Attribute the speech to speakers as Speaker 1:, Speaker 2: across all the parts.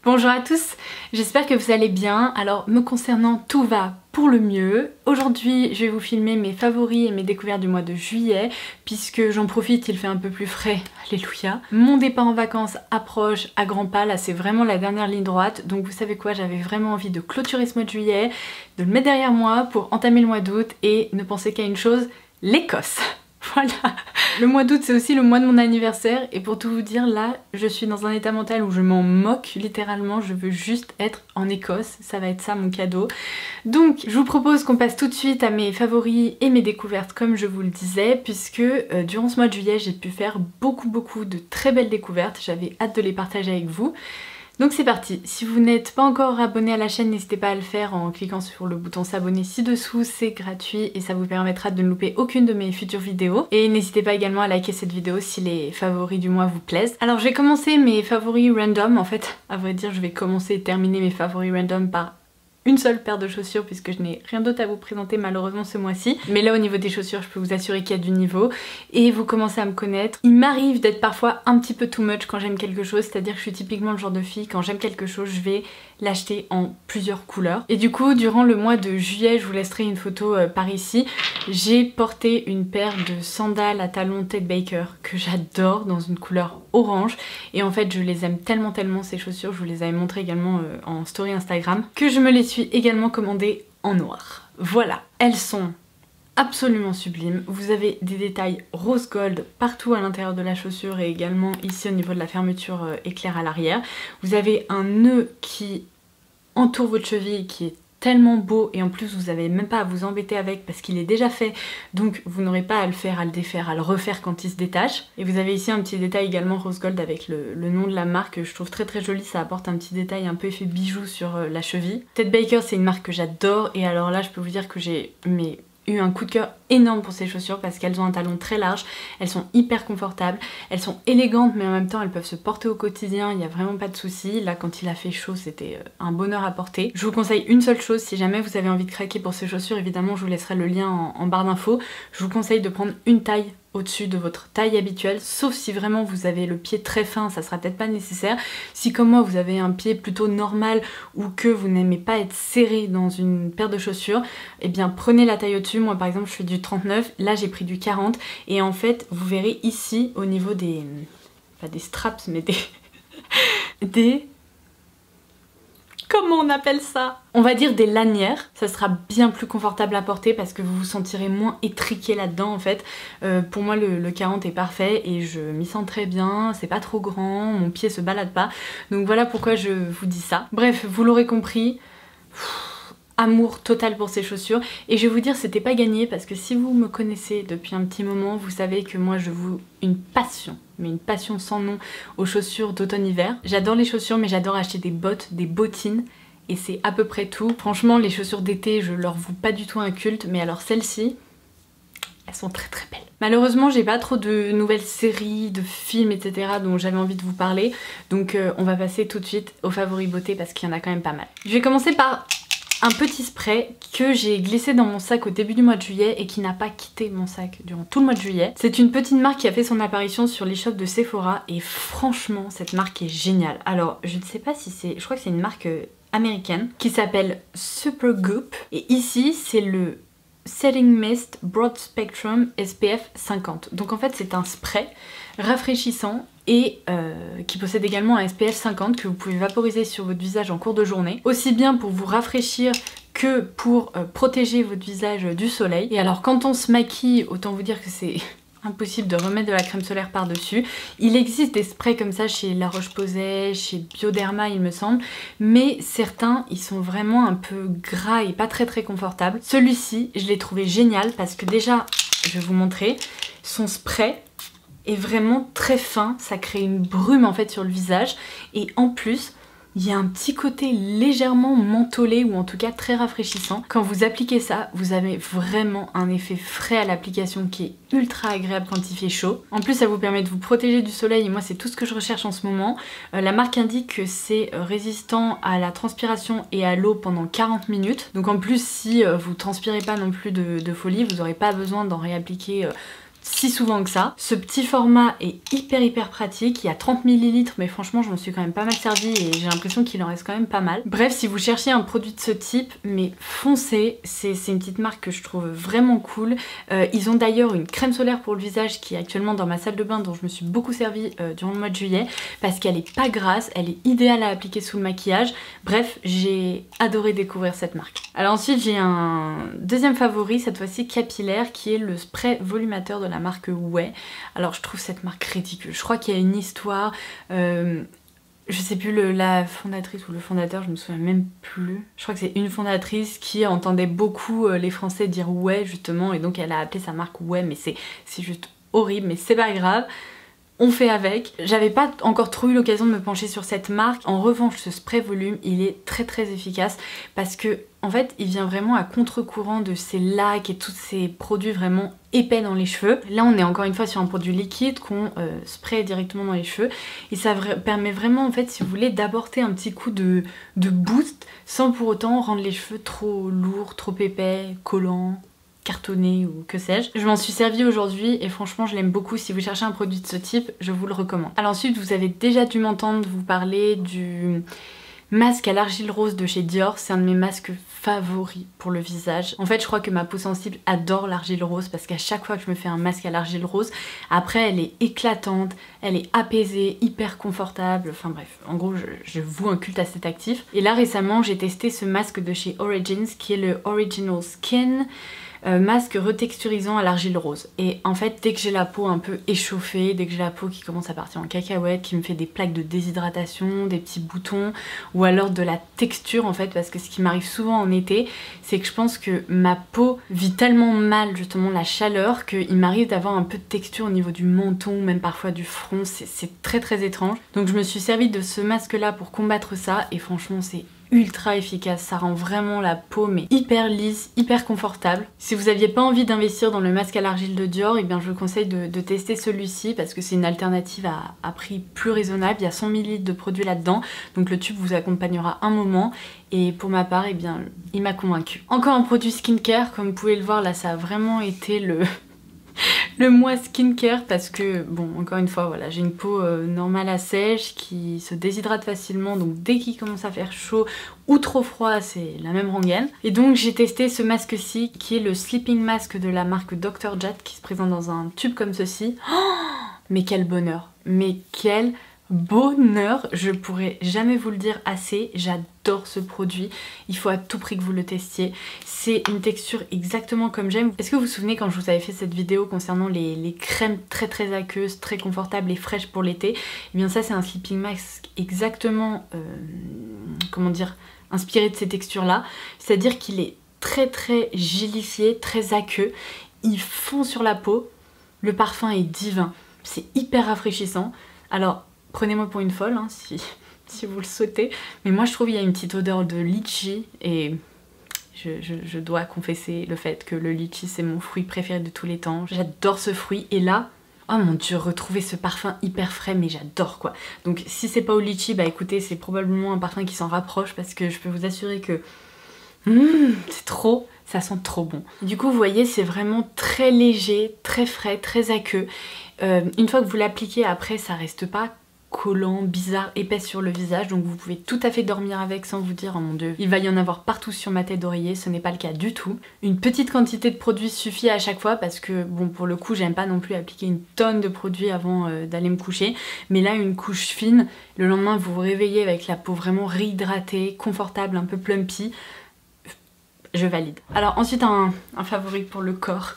Speaker 1: Bonjour à tous, j'espère que vous allez bien. Alors me concernant, tout va pour le mieux. Aujourd'hui je vais vous filmer mes favoris et mes découvertes du mois de juillet puisque j'en profite, il fait un peu plus frais, alléluia. Mon départ en vacances approche à grands pas, là c'est vraiment la dernière ligne droite, donc vous savez quoi, j'avais vraiment envie de clôturer ce mois de juillet, de le mettre derrière moi pour entamer le mois d'août et ne penser qu'à une chose, l'Écosse. Voilà. Le mois d'août c'est aussi le mois de mon anniversaire et pour tout vous dire là je suis dans un état mental où je m'en moque littéralement, je veux juste être en Écosse, ça va être ça mon cadeau. Donc je vous propose qu'on passe tout de suite à mes favoris et mes découvertes comme je vous le disais puisque durant ce mois de juillet j'ai pu faire beaucoup de très belles découvertes, j'avais hâte de les partager avec vous. Donc c'est parti, si vous n'êtes pas encore abonné à la chaîne, n'hésitez pas à le faire en cliquant sur le bouton s'abonner ci-dessous, c'est gratuit et ça vous permettra de ne louper aucune de mes futures vidéos. Et n'hésitez pas également à liker cette vidéo si les favoris du mois vous plaisent. Alors je vais commencer mes favoris random, en fait, à vrai dire je vais commencer et terminer mes favoris random par une seule paire de chaussures puisque je n'ai rien d'autre à vous présenter malheureusement ce mois-ci. Mais là au niveau des chaussures je peux vous assurer qu'il y a du niveau et vous commencez à me connaître. Il m'arrive d'être parfois un petit peu too much quand j'aime quelque chose, c'est-à-dire que je suis typiquement le genre de fille, quand j'aime quelque chose je vais l'acheter en plusieurs couleurs. Et du coup durant le mois de juillet, je vous laisserai une photo par ici, j'ai porté une paire de sandales à talons Ted Baker que j'adore dans une couleur orange et en fait je les aime tellement ces chaussures, je vous les avais montrées également en story Instagram, que je me les suis également commandées en noir. Voilà, elles sont absolument sublimes, vous avez des détails rose gold partout à l'intérieur de la chaussure et également ici au niveau de la fermeture éclair à l'arrière. Vous avez un nœud qui entoure votre cheville qui est tellement beau et en plus vous n'avez même pas à vous embêter avec parce qu'il est déjà fait, donc vous n'aurez pas à le faire, à le défaire, à le refaire quand il se détache. Et vous avez ici un petit détail également rose gold avec le nom de la marque que je trouve très joli, ça apporte un petit détail un peu effet bijou sur la cheville. Ted Baker c'est une marque que j'adore et alors là je peux vous dire que j'ai eu un coup de cœur énorme pour ces chaussures parce qu'elles ont un talon très large, elles sont hyper confortables, elles sont élégantes mais en même temps elles peuvent se porter au quotidien, il n'y a vraiment pas de souci. Là quand il a fait chaud c'était un bonheur à porter. Je vous conseille une seule chose, si jamais vous avez envie de craquer pour ces chaussures, évidemment je vous laisserai le lien en barre d'infos, je vous conseille de prendre une taille au-dessus de votre taille habituelle, sauf si vraiment vous avez le pied très fin, ça sera peut-être pas nécessaire. Si comme moi vous avez un pied plutôt normal ou que vous n'aimez pas être serré dans une paire de chaussures, eh bien prenez la taille au-dessus. Moi par exemple je fais du 39, là j'ai pris du 40 et en fait vous verrez ici au niveau des... pas des straps mais des... comment on appelle ça? On va dire des lanières, ça sera bien plus confortable à porter parce que vous vous sentirez moins étriqué là-dedans en fait. Pour moi le 40 est parfait et je m'y sens très bien, c'est pas trop grand, mon pied se balade pas, donc voilà pourquoi je vous dis ça. Bref, vous l'aurez compris, amour total pour ces chaussures et je vais vous dire c'était pas gagné parce que si vous me connaissez depuis un petit moment, vous savez que moi je voue une passion, mais une passion sans nom aux chaussures d'automne-hiver. J'adore les chaussures mais j'adore acheter des bottes, des bottines et c'est à peu près tout. Franchement les chaussures d'été je leur voue pas du tout un culte, mais alors celles-ci elles sont très belles. Malheureusement j'ai pas trop de nouvelles séries, de films etc dont j'avais envie de vous parler, donc on va passer tout de suite aux favoris beauté parce qu'il y en a quand même pas mal. Je vais commencer par un petit spray que j'ai glissé dans mon sac au début du mois de juillet et qui n'a pas quitté mon sac durant tout le mois de juillet. C'est une petite marque qui a fait son apparition sur l'e-shop de Sephora et franchement cette marque est géniale. Alors je ne sais pas si c'est... je crois que c'est une marque américaine qui s'appelle Supergoop et ici c'est le Setting Mist Broad Spectrum SPF 50. Donc en fait c'est un spray rafraîchissant et qui possède également un SPF 50 que vous pouvez vaporiser sur votre visage en cours de journée, aussi bien pour vous rafraîchir que pour protéger votre visage du soleil. Et alors quand on se maquille, autant vous dire que c'est impossible de remettre de la crème solaire par dessus. Il existe des sprays comme ça chez La Roche-Posay, chez Bioderma il me semble, mais certains ils sont vraiment un peu gras et pas très confortables. Celui-ci je l'ai trouvé génial parce que déjà, je vais vous montrer, son spray est vraiment très fin, ça crée une brume en fait sur le visage et en plus il y a un petit côté légèrement mentholé ou en tout cas très rafraîchissant. Quand vous appliquez ça, vous avez vraiment un effet frais à l'application qui est ultra agréable quand il fait chaud. En plus ça vous permet de vous protéger du soleil et moi c'est tout ce que je recherche en ce moment. La marque indique que c'est résistant à la transpiration et à l'eau pendant 40 minutes. Donc en plus si vous transpirez pas non plus de folie, vous n'aurez pas besoin d'en réappliquer si souvent que ça. Ce petit format est hyper pratique, il y a 30 ml mais franchement je m'en suis quand même pas mal servi et j'ai l'impression qu'il en reste quand même pas mal. Bref, si vous cherchez un produit de ce type, mais foncez, c'est une petite marque que je trouve vraiment cool. Ils ont d'ailleurs une crème solaire pour le visage qui est actuellement dans ma salle de bain dont je me suis beaucoup servi durant le mois de juillet parce qu'elle est pas grasse, elle est idéale à appliquer sous le maquillage. Bref, j'ai adoré découvrir cette marque. Alors ensuite j'ai un deuxième favori, cette fois-ci capillaire, qui est le spray volumateur de la marque Ouai. Alors je trouve cette marque ridicule, je crois qu'il y a une histoire, je sais plus la fondatrice ou le fondateur, je me souviens même plus. Je crois que c'est une fondatrice qui entendait beaucoup les Français dire ouais justement et donc elle a appelé sa marque ouais, mais c'est juste horrible, mais c'est pas grave. On fait avec. J'avais pas encore trop eu l'occasion de me pencher sur cette marque. En revanche, ce spray volume, il est très efficace parce que en fait, il vient vraiment à contre-courant de ces lacs et tous ces produits vraiment épais dans les cheveux. Là, on est encore une fois sur un produit liquide qu'on spray directement dans les cheveux et ça permet vraiment, en fait, si vous voulez, d'apporter un petit coup de boost sans pour autant rendre les cheveux trop lourds, trop épais, collants, cartonné ou que sais-je. Je m'en suis servi aujourd'hui et franchement je l'aime beaucoup. Si vous cherchez un produit de ce type, je vous le recommande. Alors ensuite, vous avez déjà dû m'entendre vous parler du masque à l'argile rose de chez Dior. C'est un de mes masques favoris pour le visage. En fait, je crois que ma peau sensible adore l'argile rose parce qu'à chaque fois que je me fais un masque à l'argile rose, après elle est éclatante, elle est apaisée, hyper confortable, enfin bref, en gros je voue un culte à cet actif. Et là récemment j'ai testé ce masque de chez Origins qui est le Original Skin masque retexturisant à l'argile rose. Et en fait, dès que j'ai la peau un peu échauffée, dès que j'ai la peau qui commence à partir en cacahuète, qui me fait des plaques de déshydratation, des petits boutons, ou alors de la texture en fait, parce que ce qui m'arrive souvent en été, c'est que je pense que ma peau vit tellement mal justement la chaleur qu'il m'arrive d'avoir un peu de texture au niveau du menton, même parfois du front, c'est très étrange. Donc je me suis servi de ce masque là pour combattre ça et franchement c'est ultra efficace, ça rend vraiment la peau mais hyper lisse, hyper confortable. Si vous aviez pas envie d'investir dans le masque à l'argile de Dior, et bien je vous conseille de tester celui-ci parce que c'est une alternative à prix plus raisonnable. Il y a 100 ml de produits là-dedans, donc le tube vous accompagnera un moment et pour ma part, et bien il m'a convaincu. Encore un produit skincare, comme vous pouvez le voir là, ça a vraiment été le mois skincare parce que, bon, encore une fois, voilà, j'ai une peau normale à sèche qui se déshydrate facilement, donc dès qu'il commence à faire chaud ou trop froid, c'est la même rengaine. Et donc j'ai testé ce masque-ci qui est le Sleeping Mask de la marque Dr. Jart qui se présente dans un tube comme ceci. Oh, mais quel bonheur! Mais quel bonheur! Je pourrais jamais vous le dire assez, j'adore ce produit, il faut à tout prix que vous le testiez. C'est une texture exactement comme j'aime. Est-ce que vous vous souvenez quand je vous avais fait cette vidéo concernant les crèmes très aqueuses, très confortables et fraîches pour l'été? Et bien ça c'est un sleeping mask exactement, comment dire, inspiré de ces textures là. C'est à dire qu'il est très gélifié, très aqueux, il fond sur la peau, le parfum est divin, c'est hyper rafraîchissant. Alors prenez-moi pour une folle hein, si vous le souhaitez, mais moi je trouve qu'il y a une petite odeur de litchi et je dois confesser le fait que le litchi c'est mon fruit préféré de tous les temps. J'adore ce fruit et là, oh mon dieu, retrouver ce parfum hyper frais, mais j'adore quoi. Donc si c'est pas au litchi, bah écoutez, c'est probablement un parfum qui s'en rapproche parce que je peux vous assurer que c'est trop, ça sent trop bon. Du coup vous voyez c'est vraiment très léger, très frais, très aqueux. Une fois que vous l'appliquez après ça reste pas collant, bizarre, épais sur le visage, donc vous pouvez tout à fait dormir avec sans vous dire oh mon dieu, il va y en avoir partout sur ma tête d'oreiller, ce n'est pas le cas du tout. Une petite quantité de produit suffit à chaque fois parce que bon pour le coup j'aime pas non plus appliquer une tonne de produits avant d'aller me coucher, mais là une couche fine, le lendemain vous vous réveillez avec la peau vraiment réhydratée, confortable, un peu plumpy. Je valide. Alors ensuite un favori pour le corps,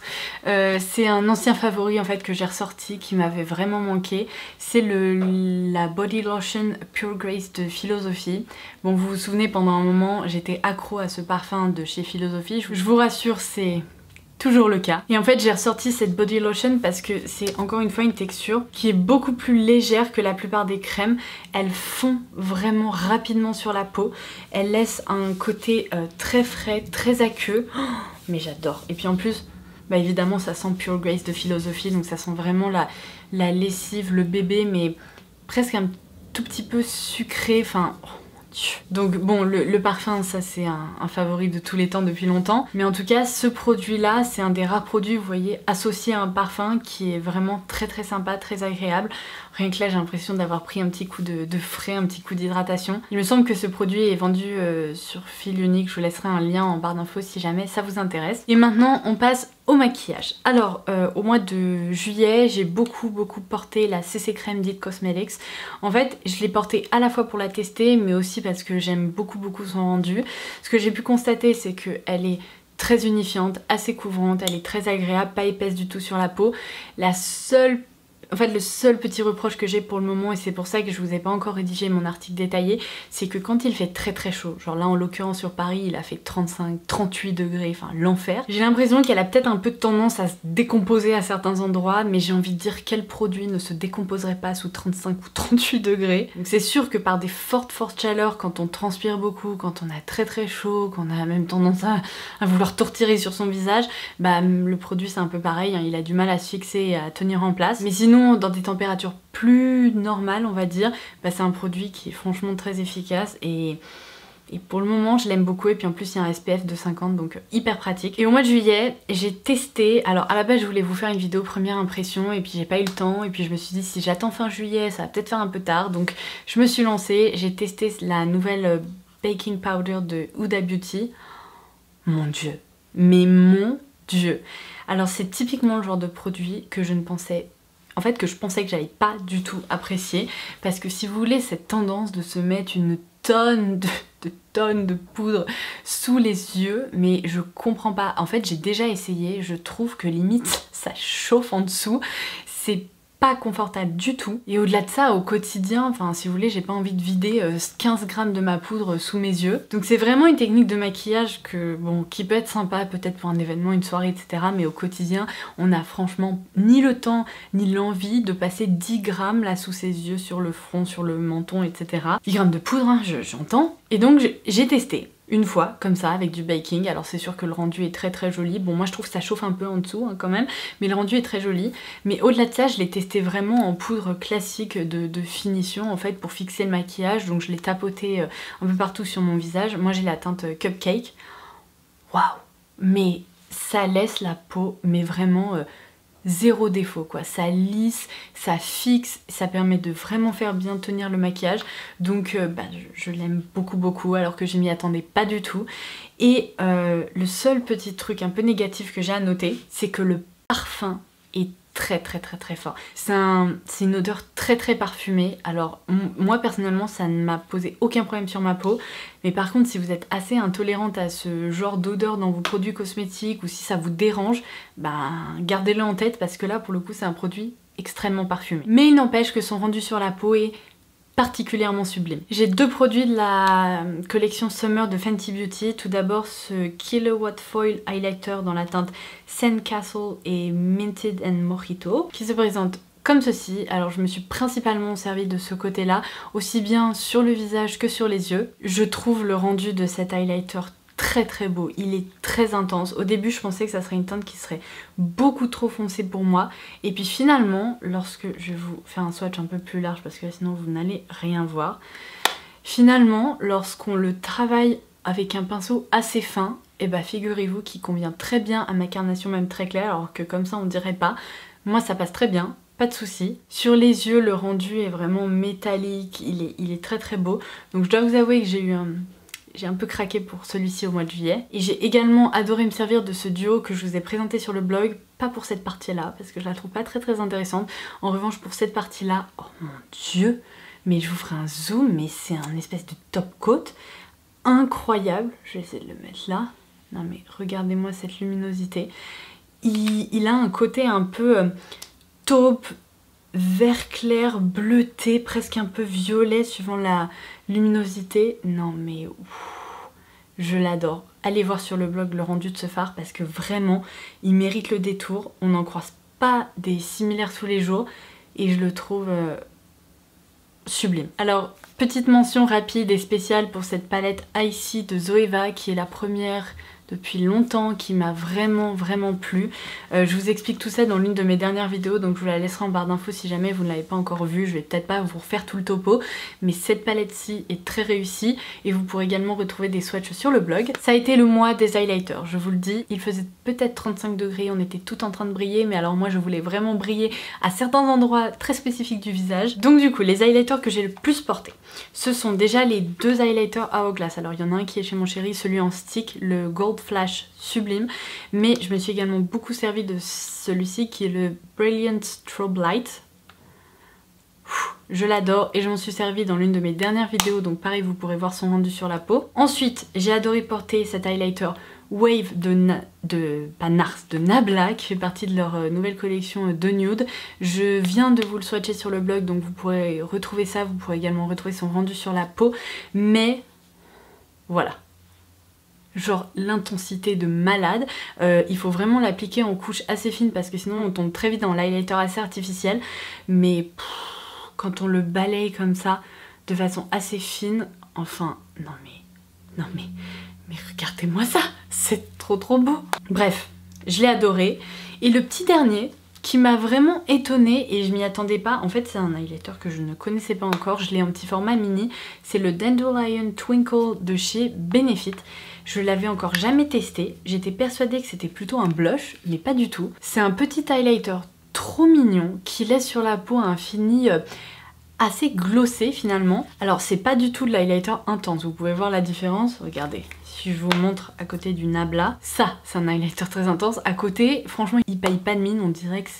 Speaker 1: c'est un ancien favori en fait que j'ai ressorti qui m'avait vraiment manqué, c'est la Body Lotion Pure Grace de Philosophy. Bon vous vous souvenez pendant un moment j'étais accro à ce parfum de chez Philosophy, je vous rassure c'est toujours le cas. Et en fait j'ai ressorti cette body lotion parce que c'est encore une fois une texture qui est beaucoup plus légère que la plupart des crèmes. Elle fond vraiment rapidement sur la peau. Elle laisse un côté très frais, très aqueux. Oh, mais j'adore. Et puis en plus, bah évidemment ça sent Pure Grace de Philosophy, donc ça sent vraiment la lessive, le bébé, mais presque un tout petit peu sucré. Enfin, oh mon Donc bon, le parfum, ça c'est un favori de tous les temps depuis longtemps. Mais en tout cas, ce produit-là, c'est un des rares produits, vous voyez, associé à un parfum qui est vraiment très très sympa, très agréable. Rien que là, j'ai l'impression d'avoir pris un petit coup de frais, un petit coup d'hydratation. Il me semble que ce produit est vendu sur fil unique. Je vous laisserai un lien en barre d'infos si jamais ça vous intéresse. Et maintenant, on passe au maquillage. Alors, au mois de juillet, j'ai beaucoup porté la CC Crème d'It Cosmetics. En fait, je l'ai portée à la fois pour la tester, mais aussi parce que j'aime beaucoup son rendu. Ce que j'ai pu constater, c'est qu'elle est très unifiante, assez couvrante, elle est très agréable, pas épaisse du tout sur la peau. Le seul petit reproche que j'ai pour le moment, et c'est pour ça que je vous ai pas encore rédigé mon article détaillé, c'est que quand il fait très chaud, genre là en l'occurrence sur Paris il a fait 35, 38 degrés, enfin l'enfer, j'ai l'impression qu'elle a peut-être un peu de tendance à se décomposer à certains endroits, mais j'ai envie de dire quel produit ne se décomposerait pas sous 35 ou 38 degrés. Donc c'est sûr que par des fortes chaleurs, quand on transpire beaucoup, quand on a très chaud, qu'on a même tendance à vouloir tortiller sur son visage, bah le produit c'est un peu pareil, hein, il a du mal à se fixer et à tenir en place. Mais sinon, dans des températures plus normales, on va dire, bah c'est un produit qui est franchement très efficace et pour le moment je l'aime beaucoup. Et puis en plus il y a un SPF de 50, donc hyper pratique. Et au mois de juillet j'ai testé, alors à la base je voulais vous faire une vidéo première impression et puis j'ai pas eu le temps, et puis je me suis dit si j'attends fin juillet ça va peut-être faire un peu tard, donc je me suis lancée, j'ai testé la nouvelle baking powder de Huda Beauty. Mon dieu, mais mon dieu. Alors c'est typiquement le genre de produit que je pensais que j'allais pas du tout apprécier, parce que si vous voulez, cette tendance de se mettre une tonne de poudre sous les yeux, mais je comprends pas. En fait, j'ai déjà essayé, je trouve que limite ça chauffe en dessous, c'est pas confortable du tout. Et au-delà de ça, au quotidien, enfin si vous voulez, j'ai pas envie de vider 15 grammes de ma poudre sous mes yeux. Donc c'est vraiment une technique de maquillage qui peut être sympa peut-être pour un événement, une soirée, etc. Mais au quotidien, on n'a franchement ni le temps ni l'envie de passer 10 grammes là sous ses yeux, sur le front, sur le menton, etc. 10 grammes de poudre, hein, j'entends. Et donc j'ai testé une fois comme ça avec du baking. Alors c'est sûr que le rendu est très joli. Bon, moi je trouve que ça chauffe un peu en dessous hein, quand même, mais le rendu est très joli. Mais au-delà de ça, je l'ai testé vraiment en poudre classique de finition en fait, pour fixer le maquillage. Donc je l'ai tapoté un peu partout sur mon visage. Moi j'ai la teinte Cupcake. Waouh, mais ça laisse la peau mais vraiment zéro défaut quoi, ça lisse, ça fixe, ça permet de vraiment faire bien tenir le maquillage. Donc je l'aime beaucoup alors que je m'y attendais pas du tout. Et le seul petit truc un peu négatif que j'ai à noter, c'est que le parfum est très fort. C'est une odeur très parfumée. Alors moi personnellement ça ne m'a posé aucun problème sur ma peau, mais par contre si vous êtes assez intolérante à ce genre d'odeur dans vos produits cosmétiques, ou si ça vous dérange, gardez-le en tête, parce que là pour le coup c'est un produit extrêmement parfumé. Mais il n'empêche que son rendu sur la peau est particulièrement sublime. J'ai deux produits de la collection Summer de Fenty Beauty. Tout d'abord ce Kilowatt Foil Highlighter dans la teinte Sandcastle et Minted and Mojito, qui se présente comme ceci. Alors je me suis principalement servie de ce côté là, aussi bien sur le visage que sur les yeux. Je trouve le rendu de cet highlighter très beau, il est très intense. Au début je pensais que ça serait une teinte qui serait beaucoup trop foncée pour moi, et puis finalement, lorsque je vais vous faire un swatch un peu plus large parce que sinon vous n'allez rien voir, finalement lorsqu'on le travaille avec un pinceau assez fin, et figurez-vous qu'il convient très bien à ma carnation même très claire, alors que comme ça on dirait pas. Moi ça passe très bien, pas de soucis. Sur les yeux le rendu est vraiment métallique, il est très beau. Donc je dois vous avouer que j'ai un peu craqué pour celui-ci au mois de juillet. Et j'ai également adoré me servir de ce duo que je vous ai présenté sur le blog. Pas pour cette partie-là, parce que je la trouve pas très intéressante. En revanche, pour cette partie-là, oh mon dieu, mais je vous ferai un zoom, mais c'est un espèce de top coat incroyable. Je vais essayer de le mettre là. Non mais regardez-moi cette luminosité. Il a un côté un peu taupe, vert clair, bleuté, presque un peu violet suivant la luminosité. Non mais je l'adore. Allez voir sur le blog le rendu de ce fard, parce que vraiment il mérite le détour. On n'en croise pas des similaires tous les jours et je le trouve sublime. Alors petite mention rapide et spéciale pour cette palette Icy de Zoeva, qui est la première depuis longtemps, qui m'a vraiment plu. Je vous explique tout ça dans l'une de mes dernières vidéos, donc je vous la laisserai en barre d'infos si jamais vous ne l'avez pas encore vue. Je vais peut-être pas vous refaire tout le topo, mais cette palette-ci est très réussie et vous pourrez également retrouver des swatchs sur le blog. Ça a été le mois des highlighters, je vous le dis. Il faisait peut-être 35 degrés, on était tout en train de briller, mais alors moi je voulais vraiment briller à certains endroits très spécifiques du visage. Donc du coup, les highlighters que j'ai le plus portés, ce sont déjà les deux highlighters Hourglass. Alors il y en a un qui est chez mon chéri, celui en stick, le Gold Flash Sublime, mais je me suis également beaucoup servi de celui-ci qui est le Brilliant Strobe Light. Je l'adore et je m'en suis servi dans l'une de mes dernières vidéos, donc pareil, vous pourrez voir son rendu sur la peau. Ensuite, j'ai adoré porter cet highlighter Wave de Nabla, qui fait partie de leur nouvelle collection de nude. Je viens de vous le swatcher sur le blog, donc vous pourrez retrouver ça, vous pourrez également retrouver son rendu sur la peau, mais voilà. Genre l'intensité de malade, il faut vraiment l'appliquer en couche assez fine parce que sinon on tombe très vite dans l'highlighter assez artificiel, mais quand on le balaye comme ça de façon assez fine, enfin non mais regardez-moi ça, c'est trop beau. Bref, je l'ai adoré. Et le petit dernier qui m'a vraiment étonnée et je m'y attendais pas, en fait c'est un highlighter que je ne connaissais pas encore, je l'ai en petit format mini, c'est le Dandelion Twinkle de chez Benefit. Je l'avais encore jamais testé, j'étais persuadée que c'était plutôt un blush, mais pas du tout. C'est un petit highlighter trop mignon qui laisse sur la peau un fini assez glossé finalement. Alors c'est pas du tout de l'highlighter intense, vous pouvez voir la différence, regardez. Si je vous montre à côté du Nabla, ça c'est un highlighter très intense. À côté, franchement il paye pas de mine, on dirait que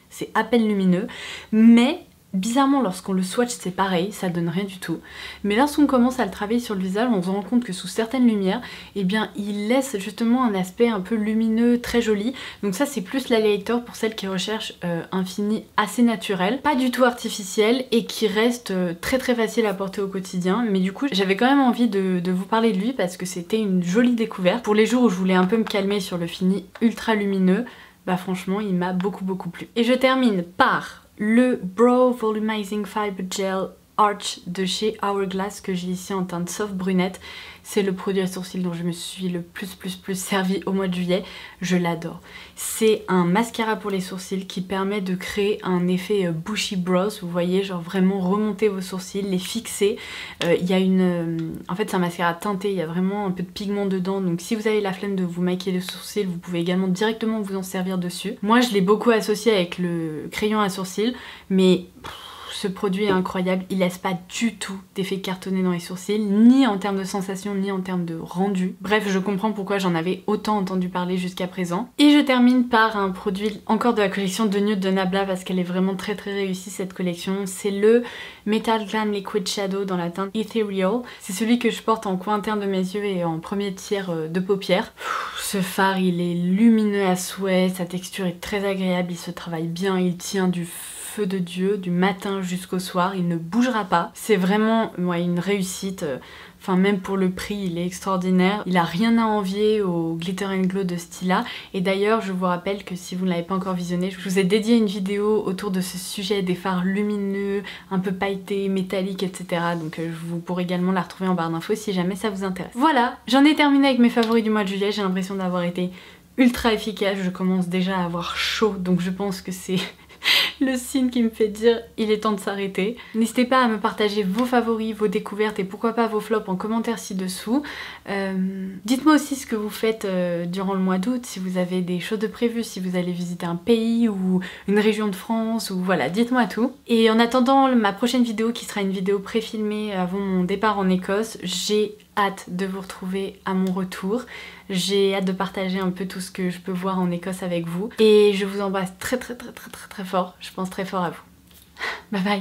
Speaker 1: c'est à peine lumineux. Mais bizarrement lorsqu'on le swatch c'est pareil, ça donne rien du tout. Mais lorsqu'on commence à le travailler sur le visage, on se rend compte que sous certaines lumières, eh bien il laisse justement un aspect un peu lumineux, très joli. Donc ça c'est plus l'highlighter pour celles qui recherchent un fini assez naturel, pas du tout artificiel et qui reste très facile à porter au quotidien. Mais du coup j'avais quand même envie de vous parler de lui parce que c'était une jolie découverte. Pour les jours où je voulais un peu me calmer sur le fini ultra lumineux, bah franchement il m'a beaucoup plu. Et je termine par le Brow Volumizing Fiber Gel Arch de chez Hourglass que j'ai ici en teinte soft brunette. C'est le produit à sourcils dont je me suis le plus servi au mois de juillet. Je l'adore. C'est un mascara pour les sourcils qui permet de créer un effet bushy brows. Vous voyez, genre vraiment remonter vos sourcils, les fixer. Il y a en fait c'est un mascara teinté, il y a vraiment un peu de pigment dedans. Donc si vous avez la flemme de vous maquiller les sourcils, vous pouvez également directement vous en servir dessus. Moi je l'ai beaucoup associé avec le crayon à sourcils, mais ce produit est incroyable, il laisse pas du tout d'effet cartonné dans les sourcils, ni en termes de sensation, ni en termes de rendu. Bref, je comprends pourquoi j'en avais autant entendu parler jusqu'à présent. Et je termine par un produit encore de la collection de nude de Nabla parce qu'elle est vraiment très réussie cette collection. C'est le Metal Glam Liquid Shadow dans la teinte Ethereal. C'est celui que je porte en coin interne de mes yeux et en premier tiers de paupières. Ce fard il est lumineux à souhait, sa texture est très agréable, il se travaille bien, il tient du feu de Dieu du matin jusqu'au soir, il ne bougera pas. C'est vraiment une réussite, enfin même pour le prix il est extraordinaire. Il a rien à envier au Glitter and Glow de Stila. Et d'ailleurs je vous rappelle que si vous ne l'avez pas encore visionné, je vous ai dédié une vidéo autour de ce sujet des fards lumineux, un peu pailletés, métalliques, etc. Donc vous pourrez également la retrouver en barre d'infos si jamais ça vous intéresse. Voilà, j'en ai terminé avec mes favoris du mois de juillet, j'ai l'impression d'avoir été ultra efficace, je commence déjà à avoir chaud, donc je pense que c'est le signe qui me fait dire il est temps de s'arrêter. N'hésitez pas à me partager vos favoris, vos découvertes et pourquoi pas vos flops en commentaire ci-dessous. Dites-moi aussi ce que vous faites durant le mois d'août, si vous avez des choses de prévues, si vous allez visiter un pays ou une région de France, ou voilà, dites-moi tout. Et en attendant ma prochaine vidéo qui sera une vidéo préfilmée avant mon départ en Écosse, j'ai hâte de vous retrouver à mon retour. J'ai hâte de partager un peu tout ce que je peux voir en Écosse avec vous. Et je vous embrasse très fort. Je pense très fort à vous. Bye bye.